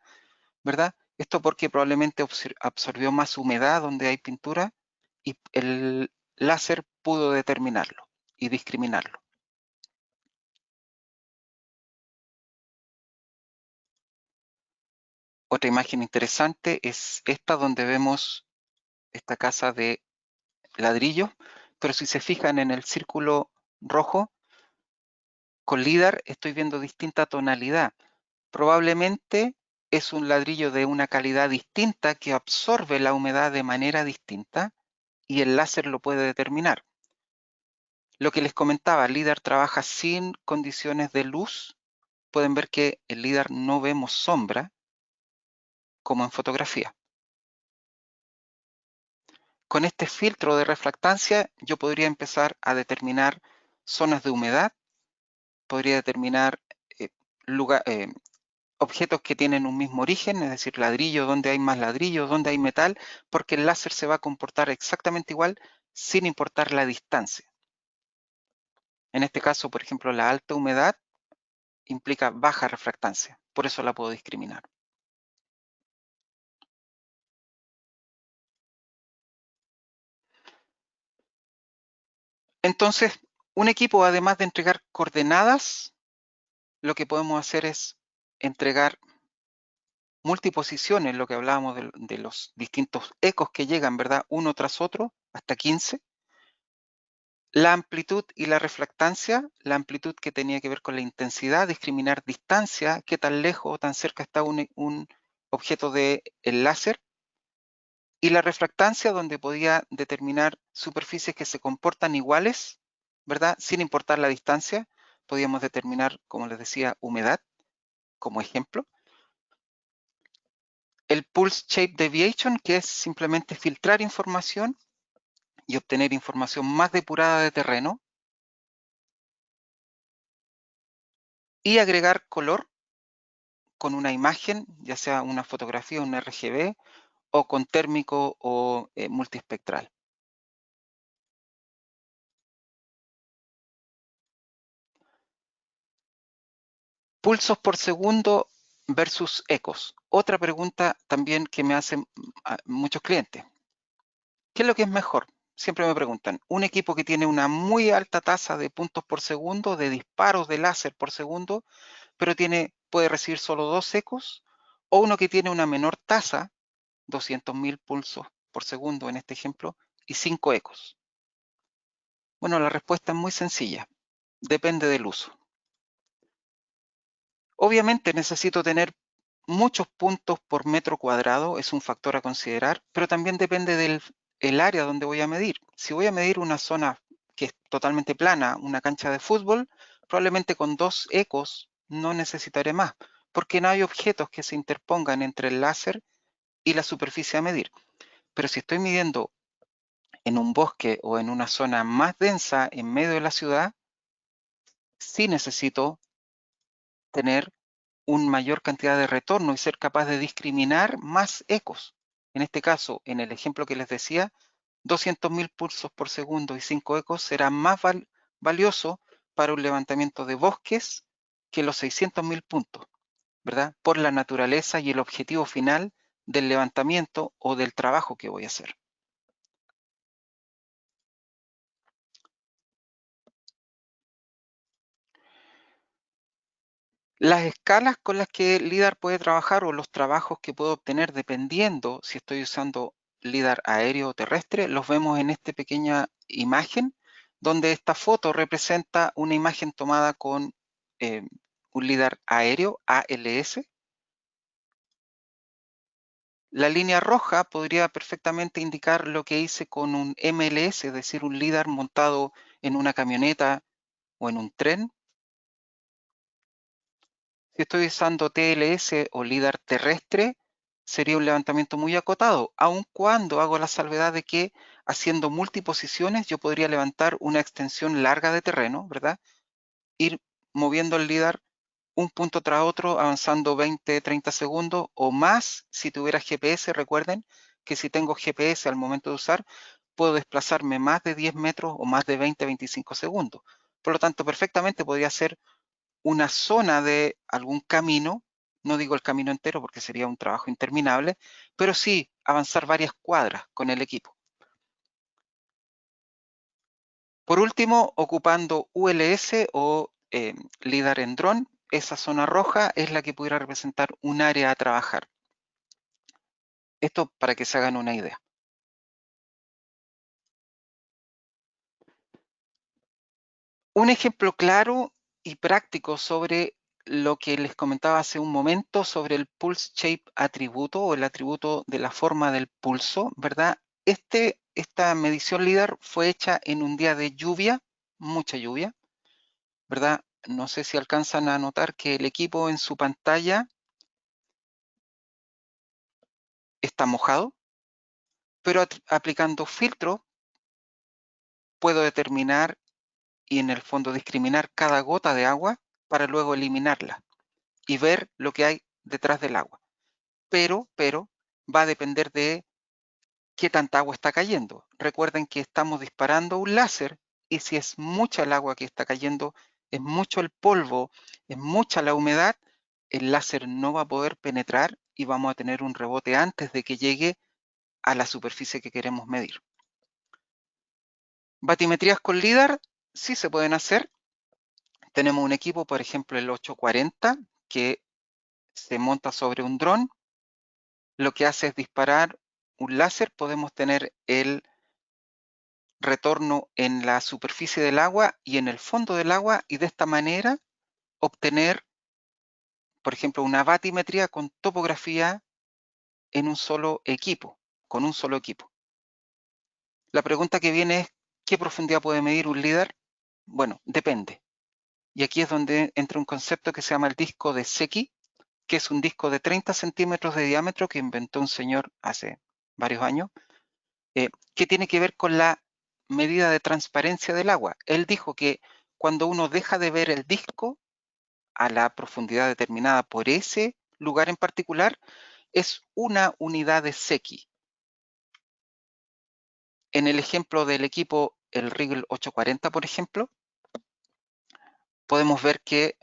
¿verdad? Esto porque probablemente absorbió más humedad donde hay pintura y el láser pudo determinarlo y discriminarlo. Otra imagen interesante es esta donde vemos esta casa de ladrillo, pero si se fijan en el círculo rojo, con LIDAR estoy viendo distinta tonalidad. Probablemente es un ladrillo de una calidad distinta que absorbe la humedad de manera distinta y el láser lo puede determinar. Lo que les comentaba, LIDAR trabaja sin condiciones de luz. Pueden ver que en LIDAR no vemos sombra como en fotografía. Con este filtro de refractancia yo podría empezar a determinar zonas de humedad, podría determinar objetos que tienen un mismo origen, es decir, ladrillo, donde hay más ladrillo, donde hay metal, porque el láser se va a comportar exactamente igual sin importar la distancia. En este caso, por ejemplo, la alta humedad implica baja refractancia, por eso la puedo discriminar. Entonces, un equipo, además de entregar coordenadas, lo que podemos hacer es entregar multiposiciones, lo que hablábamos de los distintos ecos que llegan, ¿verdad? Uno tras otro, hasta 15. La amplitud y la refractancia, la amplitud que tenía que ver con la intensidad, discriminar distancia, qué tan lejos o tan cerca está un objeto del láser, y la refractancia, donde podía determinar superficies que se comportan iguales, ¿verdad? Sin importar la distancia, podíamos determinar, como les decía, humedad, como ejemplo. El Pulse Shape Deviation, que es simplemente filtrar información y obtener información más depurada de terreno. Y agregar color con una imagen, ya sea una fotografía, un RGB, o con térmico o multiespectral. Pulsos por segundo versus ecos. Otra pregunta también que me hacen muchos clientes. ¿Qué es lo que es mejor? Siempre me preguntan, un equipo que tiene una muy alta tasa de puntos por segundo, de disparos de láser por segundo, pero puede recibir solo 2 ecos, o uno que tiene una menor tasa, 200.000 pulsos por segundo en este ejemplo, y 5 ecos. Bueno, la respuesta es muy sencilla, depende del uso. Obviamente necesito tener muchos puntos por metro cuadrado, es un factor a considerar, pero también depende del área donde voy a medir. Si voy a medir una zona que es totalmente plana, una cancha de fútbol, probablemente con 2 ecos no necesitaré más, porque no hay objetos que se interpongan entre el láser y la superficie a medir. Pero si estoy midiendo en un bosque o en una zona más densa en medio de la ciudad, sí necesito tener una mayor cantidad de retorno y ser capaz de discriminar más ecos. En este caso, en el ejemplo que les decía, 200.000 pulsos por segundo y 5 ecos será más valioso para un levantamiento de bosques que los 600.000 puntos, ¿verdad? Por la naturaleza y el objetivo final del levantamiento o del trabajo que voy a hacer. Las escalas con las que el LiDAR puede trabajar o los trabajos que puedo obtener dependiendo si estoy usando LiDAR aéreo o terrestre, los vemos en esta pequeña imagen, donde esta foto representa una imagen tomada con un LiDAR aéreo, ALS. La línea roja podría perfectamente indicar lo que hice con un MLS, es decir, un LiDAR montado en una camioneta o en un tren. Si estoy usando TLS o LiDAR terrestre, sería un levantamiento muy acotado, aun cuando hago la salvedad de que haciendo multiposiciones yo podría levantar una extensión larga de terreno, ¿verdad? Ir moviendo el LiDAR un punto tras otro, avanzando 20, 30 segundos o más si tuviera GPS. Recuerden que si tengo GPS al momento de usar, puedo desplazarme más de 10 metros o más de 20, 25 segundos. Por lo tanto, perfectamente podría ser una zona de algún camino, no digo el camino entero porque sería un trabajo interminable, pero sí avanzar varias cuadras con el equipo. Por último, ocupando ULS o LiDAR en dron, esa zona roja es la que pudiera representar un área a trabajar. Esto para que se hagan una idea. Un ejemplo claro y práctico sobre lo que les comentaba hace un momento sobre el Pulse Shape atributo o el atributo de la forma del pulso, ¿verdad? Esta medición LiDAR fue hecha en un día de lluvia, mucha lluvia, ¿verdad? No sé si alcanzan a notar que el equipo en su pantalla está mojado, pero aplicando filtro puedo determinar y en el fondo discriminar cada gota de agua para luego eliminarla y ver lo que hay detrás del agua. Pero va a depender de qué tanta agua está cayendo. Recuerden que estamos disparando un láser y si es mucha el agua que está cayendo, es mucho el polvo, es mucha la humedad, el láser no va a poder penetrar y vamos a tener un rebote antes de que llegue a la superficie que queremos medir. Batimetrías con LiDAR sí se pueden hacer. Tenemos un equipo, por ejemplo, el 840, que se monta sobre un dron. Lo que hace es disparar un láser. Podemos tener el retorno en la superficie del agua y en el fondo del agua y de esta manera obtener, por ejemplo, una batimetría con topografía en un solo equipo, con un solo equipo. La pregunta que viene es, ¿qué profundidad puede medir un LiDAR? Bueno, depende. Y aquí es donde entra un concepto que se llama el disco de Secchi, que es un disco de 30 centímetros de diámetro que inventó un señor hace varios años, que tiene que ver con la medida de transparencia del agua. Él dijo que cuando uno deja de ver el disco a la profundidad determinada por ese lugar en particular, es una unidad de Secchi. En el ejemplo del equipo, el Rigel 840, por ejemplo, podemos ver que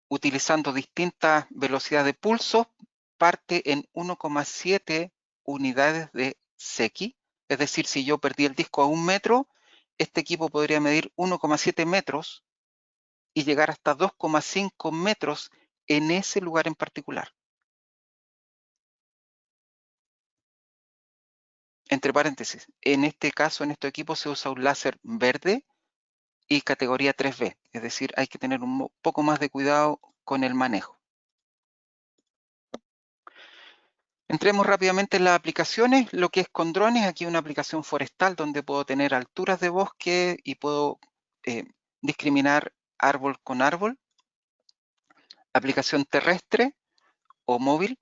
utilizando distintas velocidades de pulso, parte en 1,7 unidades de Secchi. Es decir, si yo perdí el disco a 1 metro, este equipo podría medir 1,7 metros y llegar hasta 2,5 metros en ese lugar en particular. Entre paréntesis, en este caso, en estos equipos se usa un láser verde y categoría 3B, es decir, hay que tener un poco más de cuidado con el manejo. Entremos rápidamente en las aplicaciones, lo que es con drones. Aquí una aplicación forestal donde puedo tener alturas de bosque y puedo discriminar árbol con árbol. Aplicación terrestre o móvil,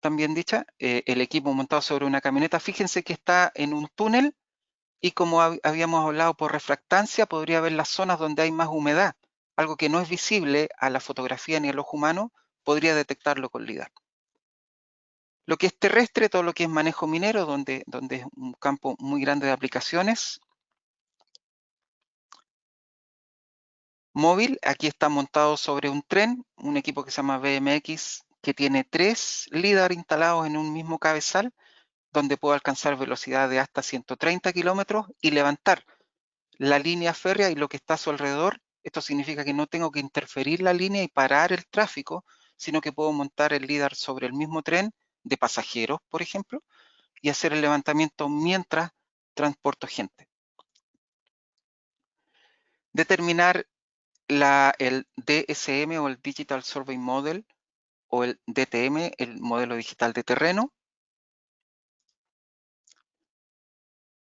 también dicha, el equipo montado sobre una camioneta. Fíjense que está en un túnel y como habíamos hablado por refractancia, podría ver las zonas donde hay más humedad, algo que no es visible a la fotografía ni al ojo humano, podría detectarlo con LIDAR. Lo que es terrestre, todo lo que es manejo minero, donde es un campo muy grande de aplicaciones. Móvil, aquí está montado sobre un tren, un equipo que se llama BMX, que tiene 3 LIDAR instalados en un mismo cabezal, donde puedo alcanzar velocidad de hasta 130 kilómetros y levantar la línea férrea y lo que está a su alrededor. Esto significa que no tengo que interferir la línea y parar el tráfico, sino que puedo montar el LIDAR sobre el mismo tren de pasajeros, por ejemplo, y hacer el levantamiento mientras transporto gente. Determinar el DSM o el Digital Survey Model o el DTM, el modelo digital de terreno.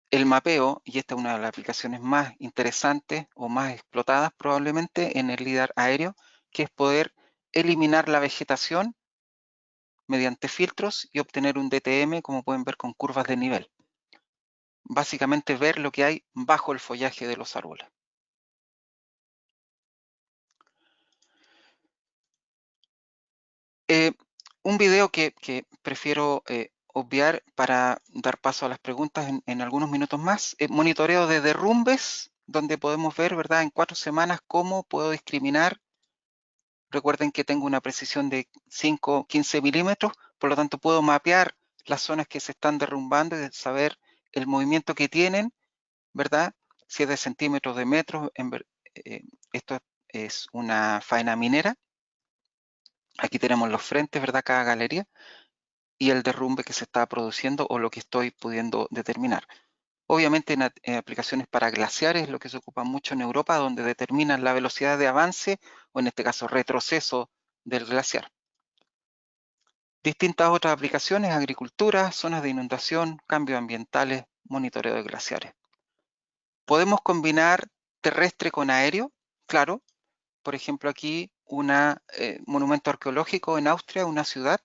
El mapeo, y esta es una de las aplicaciones más interesantes o más explotadas probablemente en el LIDAR aéreo, que es poder eliminar la vegetación mediante filtros y obtener un DTM, como pueden ver, con curvas de nivel. Básicamente ver lo que hay bajo el follaje de los árboles. Un video que prefiero obviar para dar paso a las preguntas en algunos minutos más. Monitoreo de derrumbes, donde podemos ver, ¿verdad?, en 4 semanas cómo puedo discriminar. Recuerden que tengo una precisión de 5, 15 milímetros, por lo tanto puedo mapear las zonas que se están derrumbando y saber el movimiento que tienen, ¿verdad? Si es de centímetros, de metros. Esto es una faena minera. Aquí tenemos los frentes, ¿verdad? Cada galería y el derrumbe que se está produciendo o lo que estoy pudiendo determinar. Obviamente en aplicaciones para glaciares, lo que se ocupa mucho en Europa, donde determinan la velocidad de avance o en este caso retroceso del glaciar. Distintas otras aplicaciones, agricultura, zonas de inundación, cambios ambientales, monitoreo de glaciares. ¿Podemos combinar terrestre con aéreo? Claro. Por ejemplo, aquí un monumento arqueológico en Austria, una ciudad,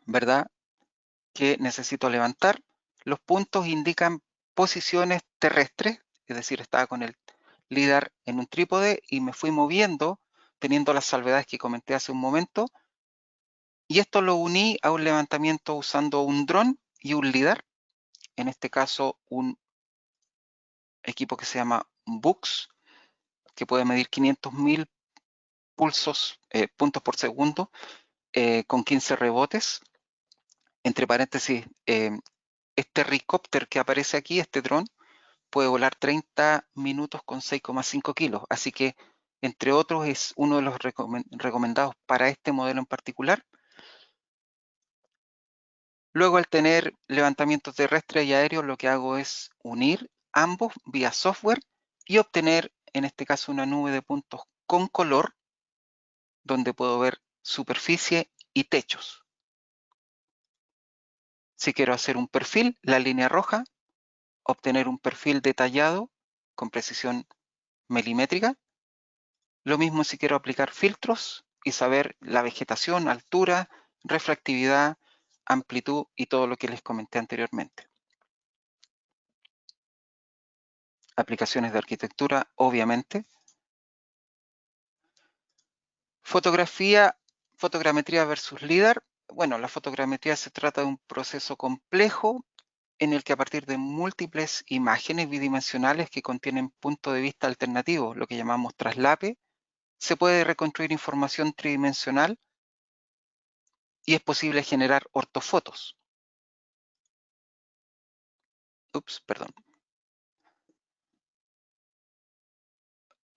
¿verdad?, que necesito levantar. Los puntos indican posiciones terrestres, es decir, estaba con el LIDAR en un trípode y me fui moviendo, teniendo las salvedades que comenté hace un momento, y esto lo uní a un levantamiento usando un dron y un LIDAR, en este caso un equipo que se llama BUX, que puede medir 500.000 puntos por segundo, con 15 rebotes. Entre paréntesis, este Recopter que aparece aquí, este dron, puede volar 30 minutos con 6,5 kilos. Así que, entre otros, es uno de los recomendados para este modelo en particular. Luego, al tener levantamiento terrestre y aéreo, lo que hago es unir ambos vía software y obtener, en este caso, una nube de puntos con color, donde puedo ver superficie y techos. Si quiero hacer un perfil, la línea roja, obtener un perfil detallado con precisión milimétrica. Lo mismo si quiero aplicar filtros y saber la vegetación, altura, refractividad, amplitud y todo lo que les comenté anteriormente. Aplicaciones de arquitectura, obviamente. Fotogrametría versus LIDAR. Bueno, la fotogrametría se trata de un proceso complejo en el que a partir de múltiples imágenes bidimensionales que contienen puntos de vista alternativos, lo que llamamos traslape, se puede reconstruir información tridimensional y es posible generar ortofotos. Perdón.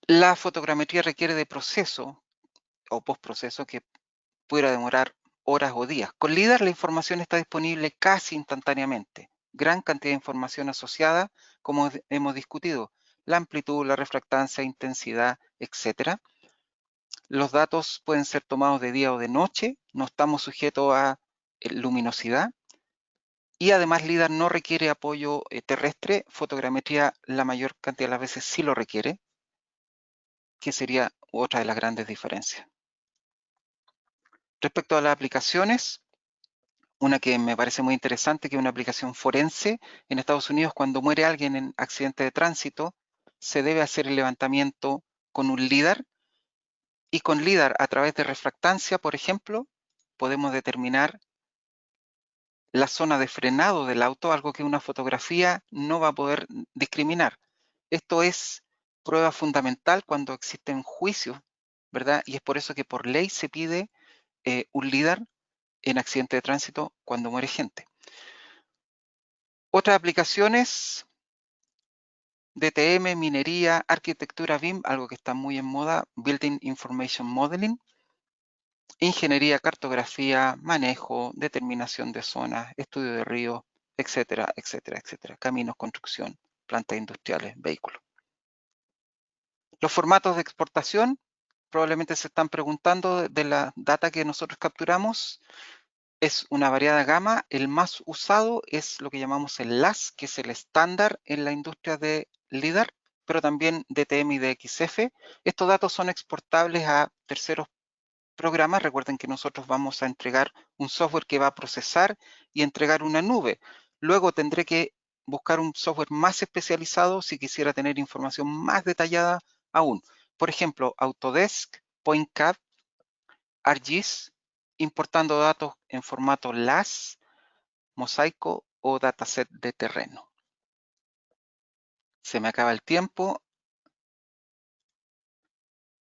La fotogrametría requiere de proceso o postproceso que pudiera demorar horas o días. Con LIDAR la información está disponible casi instantáneamente. Gran cantidad de información asociada, como hemos discutido, la amplitud, la refractancia, intensidad, etc. Los datos pueden ser tomados de día o de noche, no estamos sujetos a luminosidad. Y además LIDAR no requiere apoyo terrestre, fotogrametría la mayor cantidad de las veces sí lo requiere, que sería otra de las grandes diferencias. Respecto a las aplicaciones, una que me parece muy interesante, que es una aplicación forense. En Estados Unidos, cuando muere alguien en accidente de tránsito, se debe hacer el levantamiento con un LIDAR. Y con LIDAR, a través de refractancia, por ejemplo, podemos determinar la zona de frenado del auto, algo que una fotografía no va a poder discriminar. Esto es prueba fundamental cuando existen juicios, ¿verdad? Y es por eso que por ley se pide un LIDAR en accidente de tránsito cuando muere gente. Otras aplicaciones, DTM, minería, arquitectura BIM, algo que está muy en moda, Building Information Modeling, ingeniería, cartografía, manejo, determinación de zonas, estudio de ríos, etcétera, etcétera, etcétera. Caminos, construcción, plantas industriales, vehículos. Los formatos de exportación, probablemente se están preguntando de la data que nosotros capturamos. Es una variada gama. El más usado es lo que llamamos el LAS, que es el estándar en la industria de LIDAR, pero también DTM y DXF. Estos datos son exportables a terceros programas. Recuerden que nosotros vamos a entregar un software que va a procesar y entregar una nube. Luego tendré que buscar un software más especializado si quisiera tener información más detallada aún. Por ejemplo, Autodesk, PointCab, ArcGIS, importando datos en formato LAS, mosaico o dataset de terreno. Se me acaba el tiempo.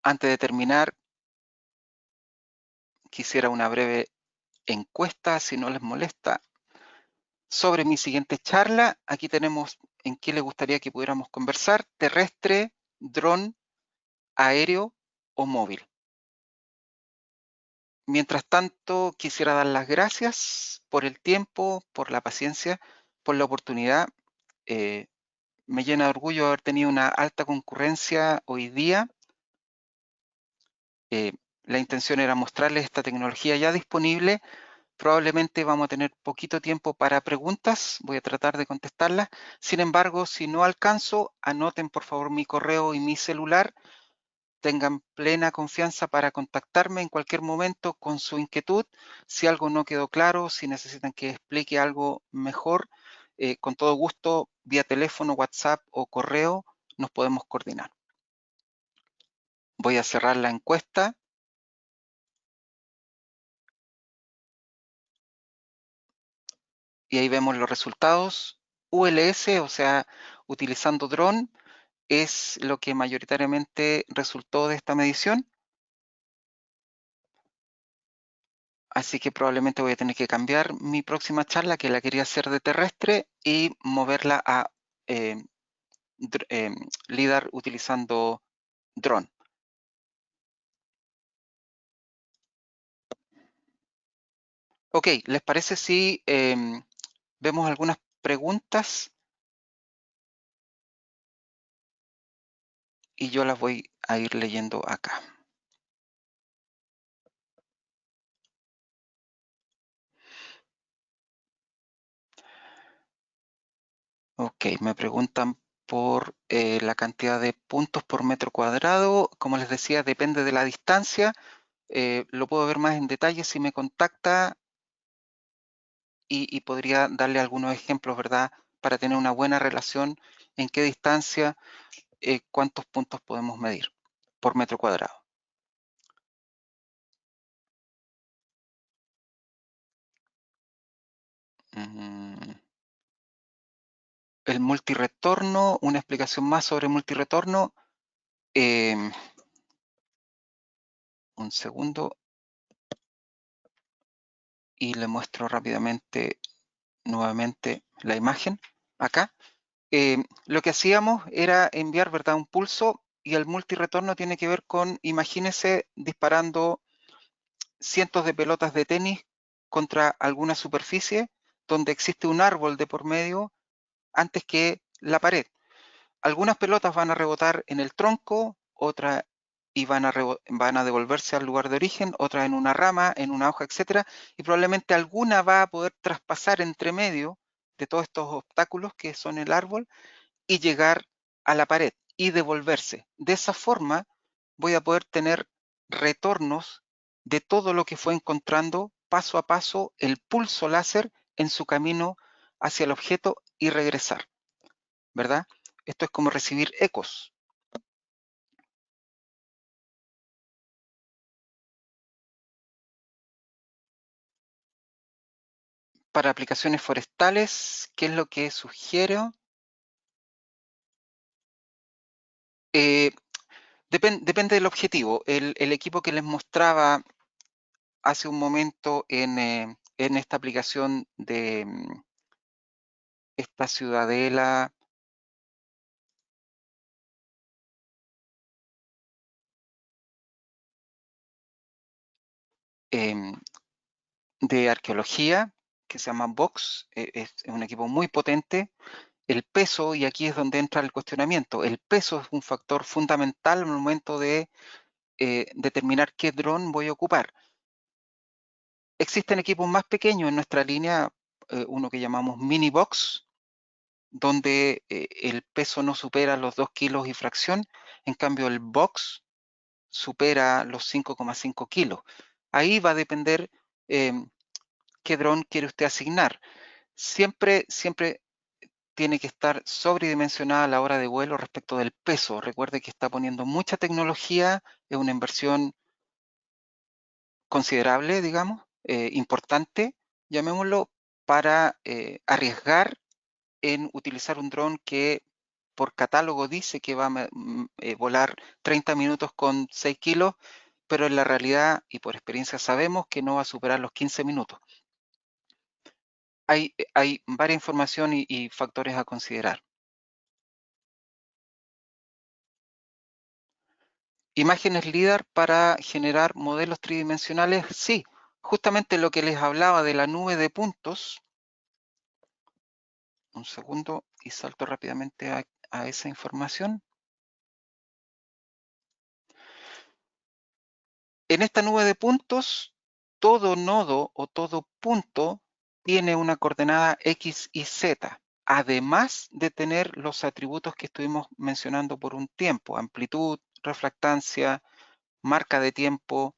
Antes de terminar, quisiera una breve encuesta, si no les molesta, sobre mi siguiente charla. Aquí tenemos en qué les gustaría que pudiéramos conversar: terrestre, dron, aéreo o móvil. Mientras tanto, quisiera dar las gracias por el tiempo, por la paciencia, por la oportunidad. Me llena de orgullo haber tenido una alta concurrencia hoy día. La intención era mostrarles esta tecnología ya disponible. Probablemente vamos a tener poquito tiempo para preguntas. Voy a tratar de contestarlas. Sin embargo, si no alcanzo, anoten por favor mi correo y mi celular. Tengan plena confianza para contactarme en cualquier momento con su inquietud. Si algo no quedó claro, si necesitan que explique algo mejor, con todo gusto, vía teléfono, WhatsApp o correo, nos podemos coordinar. Voy a cerrar la encuesta. Y ahí vemos los resultados. ULS, o sea, utilizando dron, es lo que mayoritariamente resultó de esta medición. Así que probablemente voy a tener que cambiar mi próxima charla, que la quería hacer de terrestre, y moverla a LIDAR utilizando dron. Ok, ¿les parece si vemos algunas preguntas? Y yo las voy a ir leyendo acá. Ok, me preguntan por la cantidad de puntos por metro cuadrado. Como les decía, depende de la distancia. lo puedo ver más en detalle si me contacta y podría darle algunos ejemplos, ¿verdad? Para tener una buena relación, en qué distancia, cuántos puntos podemos medir por metro cuadrado. El multiretorno, una explicación más sobre multiretorno. Un segundo. Y le muestro rápidamente nuevamente la imagen acá. Lo que hacíamos era enviar, ¿verdad?, un pulso, y el multiretorno tiene que ver con, imagínense, disparando cientos de pelotas de tenis contra alguna superficie donde existe un árbol de por medio antes que la pared. Algunas pelotas van a rebotar en el tronco, otras y van a devolverse al lugar de origen, otras en una rama, en una hoja, etcétera, y probablemente alguna va a poder traspasar entre medio de todos estos obstáculos que son el árbol y llegar a la pared y devolverse. De esa forma voy a poder tener retornos de todo lo que fue encontrando paso a paso el pulso láser en su camino hacia el objeto y regresar, ¿verdad? Esto es como recibir ecos. Para aplicaciones forestales, ¿qué es lo que sugiero? Eh, depende del objetivo. El equipo que les mostraba hace un momento en esta aplicación de esta ciudadela em, de arqueología que se llama Vox, es un equipo muy potente. El peso, y aquí es donde entra el cuestionamiento, el peso es un factor fundamental al momento de determinar qué dron voy a ocupar. Existen equipos más pequeños en nuestra línea, uno que llamamos Mini Box, donde el peso no supera los 2 kilos y fracción, en cambio el Box supera los 5,5 kilos. Ahí va a depender qué dron quiere usted asignar. Siempre tiene que estar sobredimensionada a la hora de vuelo respecto del peso. Recuerde que está poniendo mucha tecnología, es una inversión considerable, digamos, importante, llamémoslo, para arriesgar en utilizar un dron que por catálogo dice que va a volar 30 minutos con 6 kilos, pero en la realidad y por experiencia sabemos que no va a superar los 15 minutos. Hay varias información y factores a considerar. Imágenes LIDAR para generar modelos tridimensionales, sí, justamente lo que les hablaba de la nube de puntos. Un segundo y salto rápidamente a esa información. En esta nube de puntos, todo nodo o todo punto tiene una coordenada X y Z, además de tener los atributos que estuvimos mencionando por un tiempo: amplitud, refractancia, marca de tiempo,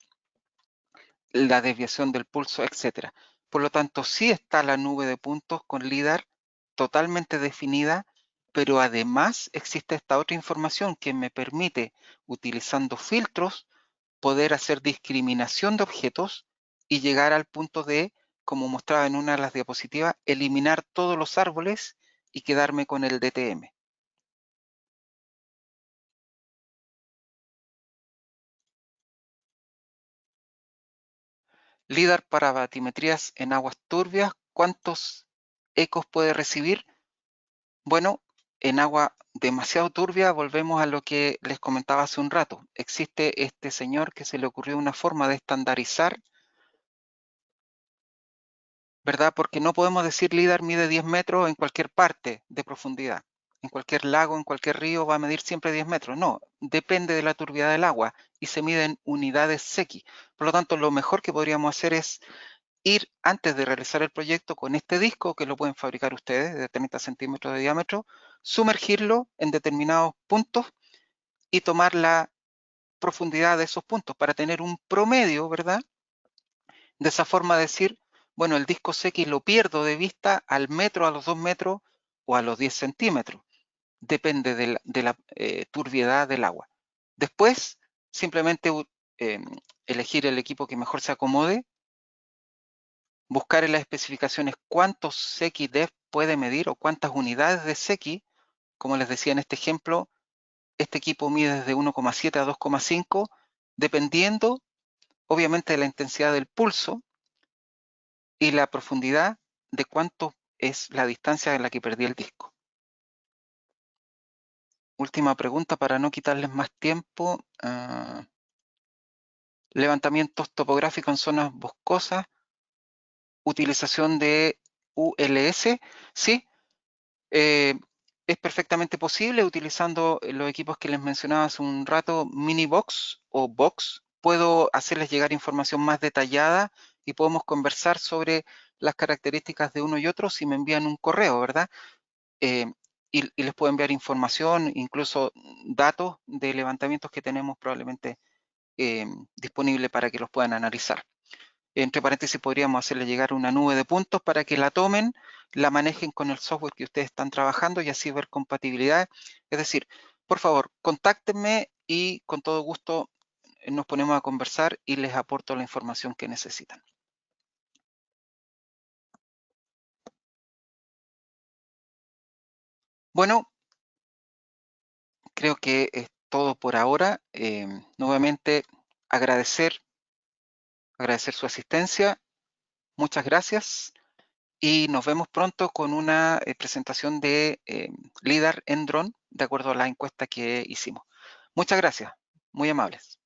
la desviación del pulso, etcétera. Por lo tanto, sí está la nube de puntos con LIDAR totalmente definida, pero además existe esta otra información que me permite, utilizando filtros, poder hacer discriminación de objetos y llegar al punto de, como mostraba en una de las diapositivas, eliminar todos los árboles y quedarme con el DTM. LIDAR para batimetrías en aguas turbias, ¿cuántos ecos puede recibir? Bueno, en agua demasiado turbia volvemos a lo que les comentaba hace un rato. Existe este señor que se le ocurrió una forma de estandarizar, ¿verdad? Porque no podemos decir LIDAR mide 10 metros en cualquier parte de profundidad. En cualquier lago, en cualquier río va a medir siempre 10 metros. No, depende de la turbiedad del agua y se mide en unidades SECI. Por lo tanto, lo mejor que podríamos hacer es ir antes de realizar el proyecto con este disco, que lo pueden fabricar ustedes de 30 centímetros de diámetro, sumergirlo en determinados puntos y tomar la profundidad de esos puntos para tener un promedio, ¿verdad? De esa forma decir, bueno, el disco CX lo pierdo de vista al metro, a los 2 metros o a los 10 centímetros. Depende de la turbiedad del agua. Después, simplemente elegir el equipo que mejor se acomode, buscar en las especificaciones cuántos CXDEF puede medir o cuántas unidades de CX. Como les decía en este ejemplo, este equipo mide desde 1,7 a 2,5, dependiendo obviamente de la intensidad del pulso y la profundidad de cuánto es la distancia en la que perdí el disco. Última pregunta para no quitarles más tiempo. Levantamientos topográficos en zonas boscosas, utilización de ULS. Sí, es perfectamente posible utilizando los equipos que les mencionaba hace un rato, Minibox o Box. Puedo hacerles llegar información más detallada y podemos conversar sobre las características de uno y otro si me envían un correo, ¿verdad? Eh, y les puedo enviar información, incluso datos de levantamientos que tenemos probablemente disponible para que los puedan analizar. Entre paréntesis, podríamos hacerle llegar una nube de puntos para que la tomen, la manejen con el software que ustedes están trabajando y así ver compatibilidad. Es decir, por favor, contáctenme y con todo gusto nos ponemos a conversar y les aporto la información que necesitan. Bueno, creo que es todo por ahora. Nuevamente, agradecer su asistencia. Muchas gracias. Y nos vemos pronto con una presentación de LIDAR en dron, de acuerdo a la encuesta que hicimos. Muchas gracias, muy amables.